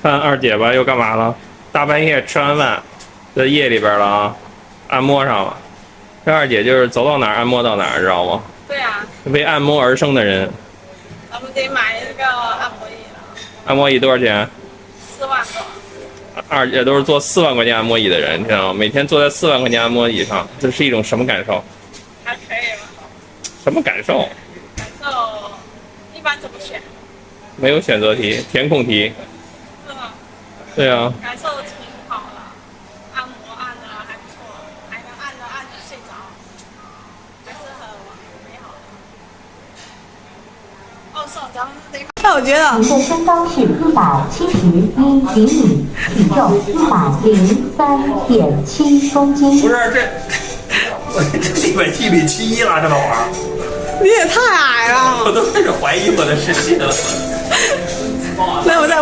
看二姐吧，又干嘛了？大半夜吃完饭，在夜里边了啊，按摩上了。这二姐就是走到哪儿按摩到哪儿，知道吗？对啊，为按摩而生的人。咱们得买那个按摩椅了，按摩椅多少钱？4万多。二姐都是坐4万块钱按摩椅的人，你知道吗？每天坐在4万块钱按摩椅上，这是一种什么感受？还可以吧？什么感受？感受一般怎么选？没有选择题，填空题。是吗？对啊，感受挺好的，按摩按的还不错，还能按着按着睡着，还是很美好的。哦，是咱们得。但我觉得您的身高是171厘米，体重103.7公斤。不是这，我这171.71了，这玩意儿，你也太矮了。我都开始怀疑我的视力了。那我再